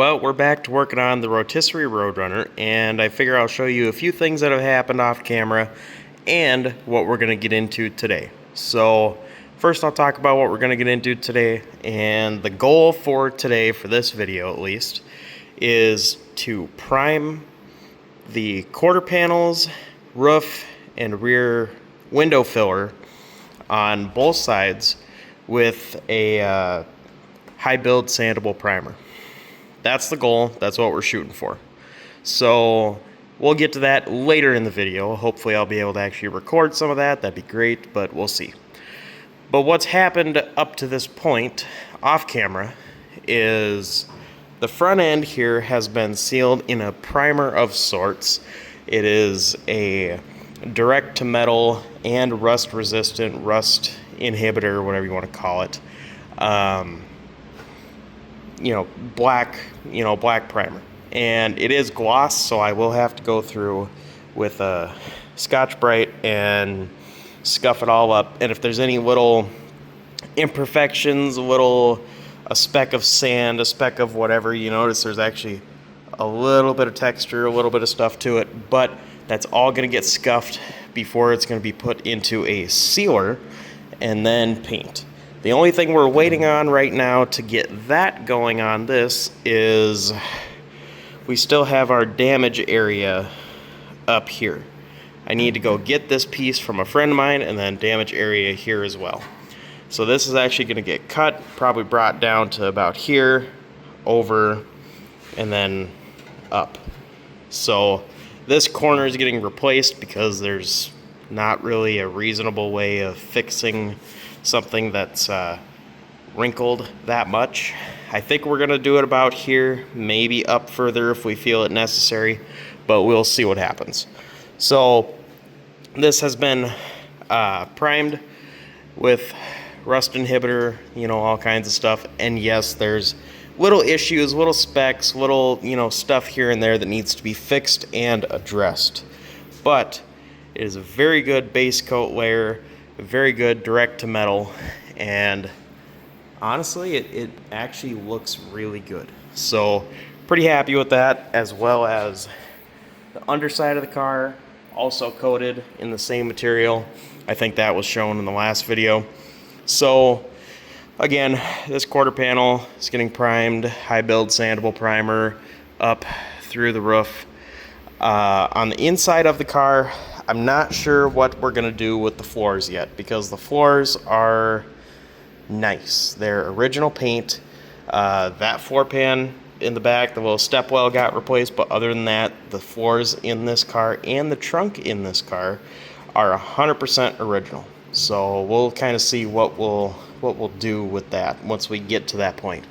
Well, we're back to working on the Rotisserie RoadRunner, and I figure I'll show you a few things that have happened off camera and what we're going to get into today. So first I'll talk about what we're going to get into today, and the goal for today, for this video at least, is to prime the quarter panels, roof, and rear window filler on both sides with a high build sandable primer. That's the goal. That's what we're shooting for. So we'll get to that later in the video. Hopefully I'll be able to actually record some of that. That'd be great, but we'll see. But what's happened up to this point off camera is the front end here has been sealed in a primer of sorts. It is a direct to metal and rust resistant, rust inhibitor, whatever you want to call it. Black primer, and it is gloss, so I will have to go through with a Scotch-Brite and scuff it all up. And if there's any little imperfections, a speck of sand, a speck of whatever, you notice there's actually a little bit of texture, a little bit of stuff to it, but that's all going to get scuffed before it's going to be put into a sealer and then paint. The only thing we're waiting on right now to get that going on this is we still have our damage area up here. I need to go get this piece from a friend of mine, and then damage area here as well. So this is actually going to get cut, probably brought down to about here, over, and then up. So this corner is getting replaced because there's not really a reasonable way of fixing something that's wrinkled that much. I think we're gonna do it about here, maybe up further if we feel it necessary, but we'll see what happens. So this has been primed with rust inhibitor, all kinds of stuff. And yes, there's little issues, little specks, little stuff here and there that needs to be fixed and addressed. But it is a very good base coat layer, very good direct to metal, and honestly it actually looks really good. So pretty happy with that, as well as the underside of the car also coated in the same material. I think that was shown in the last video. So again, this quarter panel is getting primed, high build sandable primer up through the roof. On the inside of the car, I'm not sure what we're going to do with the floors yet, because the floors are nice. They're original paint. That floor pan in the back, the little step well, got replaced, but other than that, the floors in this car and the trunk in this car are 100% original. So we'll kind of see what we'll do with that once we get to that point.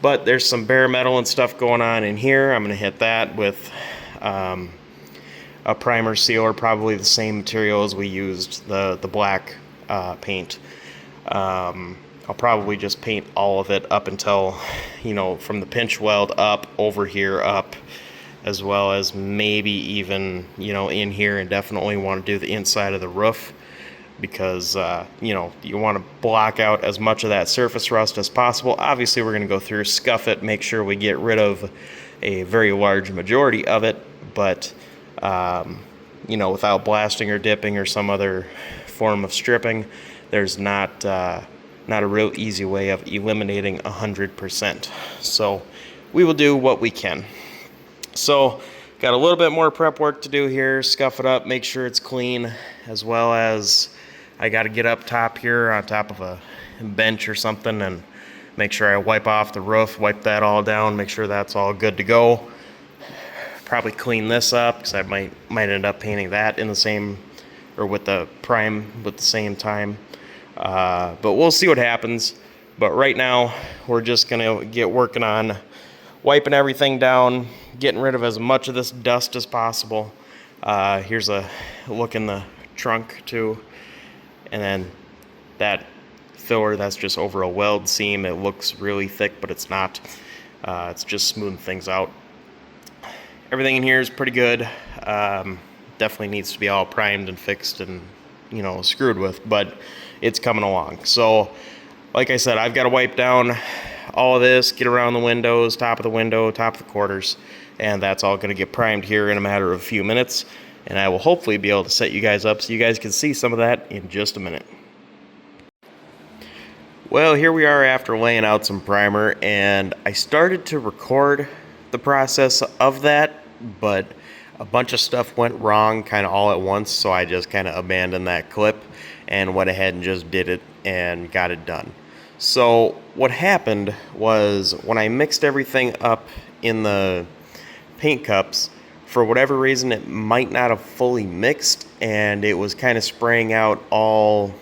But there's some bare metal and stuff going on in here. I'm going to hit that with a primer sealer, probably the same material as we used the black paint. I'll probably just paint all of it up until, from the pinch weld up, over here up, as well as maybe even, in here, and definitely want to do the inside of the roof, because, you want to block out as much of that surface rust as possible. Obviously, we're going to go through, scuff it, make sure we get rid of a very large majority of it, but without blasting or dipping or some other form of stripping, there's not a real easy way of eliminating 100%. So we will do what we can. So got a little bit more prep work to do here, scuff it up, make sure it's clean, as well as I got to get up top here on top of a bench or something and make sure I wipe off the roof, wipe that all down, make sure that's all good to go. Probably clean this up, because I might end up painting that in the same, or with the prime with the same time. But we'll see what happens. But right now we're just gonna get working on wiping everything down, getting rid of as much of this dust as possible. Here's a look in the trunk too, and then that filler, that's just over a weld seam. It looks really thick, but it's not. It's just smoothing things out. Everything in here is pretty good. Definitely needs to be all primed and fixed and screwed with, but it's coming along. So like I said, I've got to wipe down all of this, get around the windows, top of the window, top of the quarters, and that's all going to get primed here in a matter of a few minutes. And I will hopefully be able to set you guys up so you guys can see some of that in just a minute. Well, here we are after laying out some primer, and I started to record the process of that, but a bunch of stuff went wrong kind of all at once, so I just kind of abandoned that clip and went ahead and just did it and got it done. So what happened was when I mixed everything up in the paint cups, for whatever reason it might not have fully mixed, and it was kind of spraying out all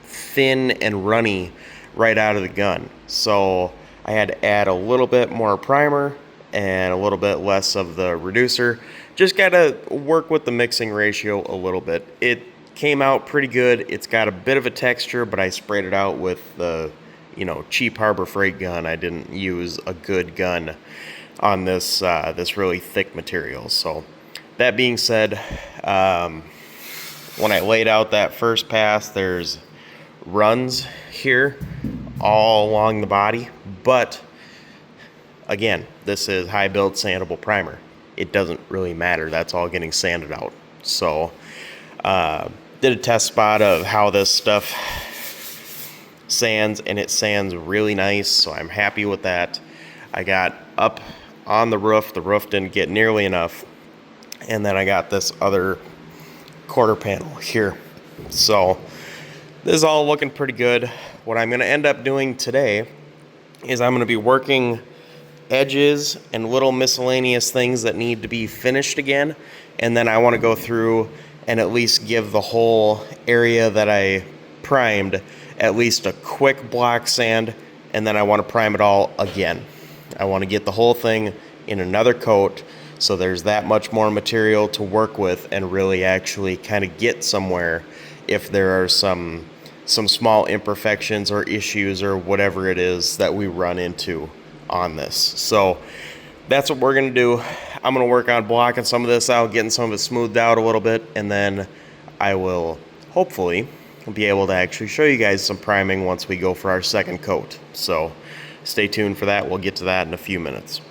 thin and runny right out of the gun. So I had to add a little bit more primer and a little bit less of the reducer. Just got to work with the mixing ratio a little bit. It came out pretty good. It's got a bit of a texture, but I sprayed it out with the cheap Harbor Freight gun. I didn't use a good gun on this this really thick material. So that being said, when I laid out that first pass, there's runs here all along the body, but again, this is high build sandable primer. It doesn't really matter. That's all getting sanded out. So did a test spot of how this stuff sands, and it sands really nice, so I'm happy with that. I got up on the roof didn't get nearly enough, and then I got this other quarter panel here. So this is all looking pretty good. What I'm going to end up doing today is I'm going to be working edges and little miscellaneous things that need to be finished again, and then I want to go through and at least give the whole area that I primed at least a quick block sand, and then I want to prime it all again. I want to get the whole thing in another coat so there's that much more material to work with and really actually kind of get somewhere if there are some small imperfections or issues or whatever it is that we run into on this. So that's what we're going to do. I'm going to work on blocking some of this out, getting some of it smoothed out a little bit, and then I will hopefully be able to actually show you guys some priming once we go for our second coat. So stay tuned for that. We'll get to that in a few minutes.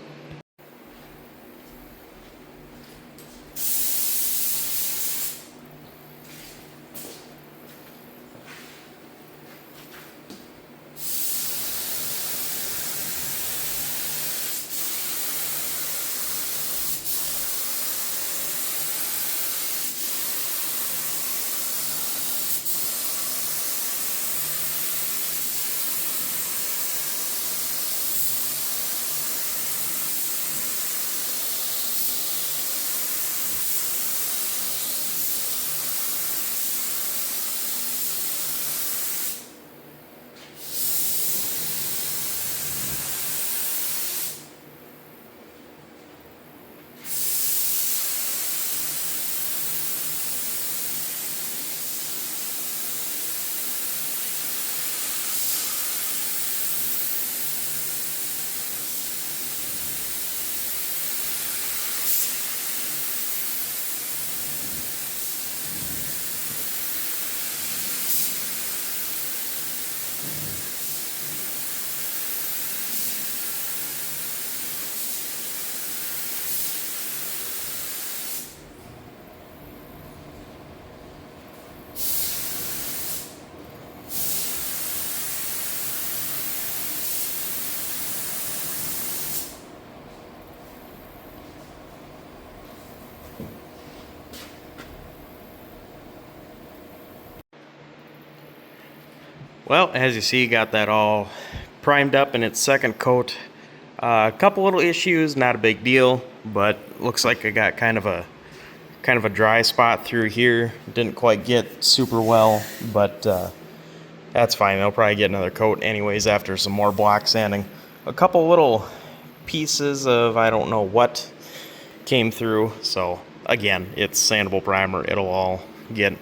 Well, as you see, got that all primed up in its second coat. A couple little issues, not a big deal, but looks like I got kind of a dry spot through here. Didn't quite get super well, but that's fine. I'll probably get another coat anyways after some more block sanding. A couple little pieces of I don't know what came through, so again, it's sandable primer. It'll all get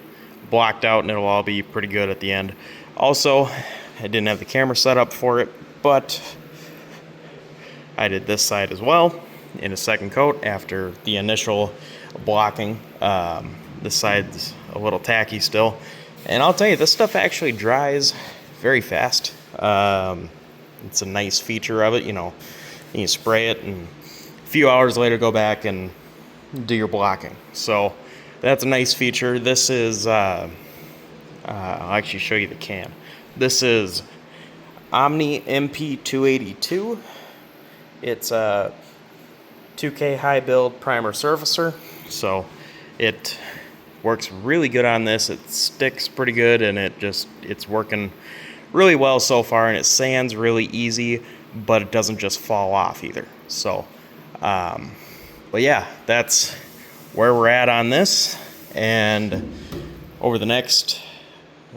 blocked out and it'll all be pretty good at the end. Also, I didn't have the camera set up for it, but I did this side as well in a second coat after the initial blocking. This side's a little tacky still, and I'll tell you, this stuff actually dries very fast. It's a nice feature of it, you know. You spray it and a few hours later go back and do your blocking. So that's a nice feature. This is I'll actually show you the can. This is Omni MP282. It's a 2K high build primer surfacer, so it works really good on this. It sticks pretty good, and it's working really well so far, and it sands really easy, but it doesn't just fall off either. So but yeah, that's where we're at on this, and over the next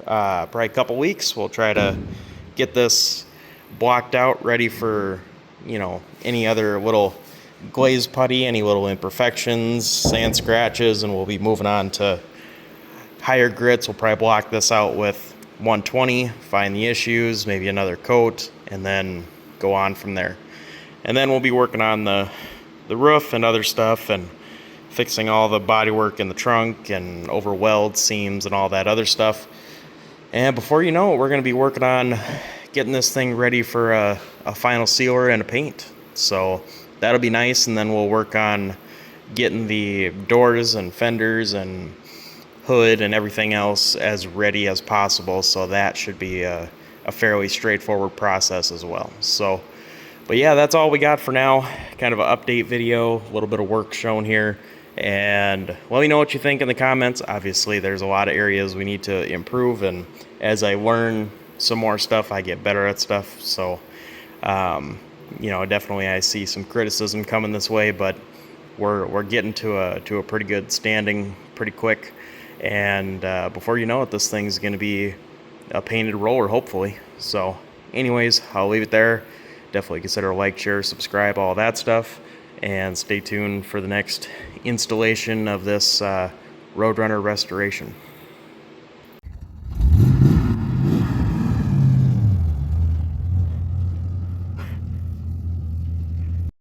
probably couple weeks we'll try to get this blocked out, ready for, you know, any other little glaze putty, any little imperfections, sand scratches, and we'll be moving on to higher grits. We'll probably block this out with 120, find the issues, maybe another coat, and then go on from there. And then we'll be working on the roof and other stuff, and fixing all the bodywork in the trunk and over weld seams and all that other stuff. And before you know it, we're going to be working on getting this thing ready for a final sealer and a paint. So that'll be nice, and then we'll work on getting the doors and fenders and hood and everything else as ready as possible. So that should be a fairly straightforward process as well. So, but yeah, that's all we got for now. Kind of an update video, a little bit of work shown here. And let me know what you think in the comments. Obviously, there's a lot of areas we need to improve, and as I learn some more stuff, I get better at stuff. So, you know, definitely I see some criticism coming this way, but we're getting to a pretty good standing pretty quick. And before you know it, this thing's going to be a painted roller, hopefully. So, anyways, I'll leave it there. Definitely consider a like, share, subscribe, all that stuff. And stay tuned for the next installation of this RoadRunner restoration.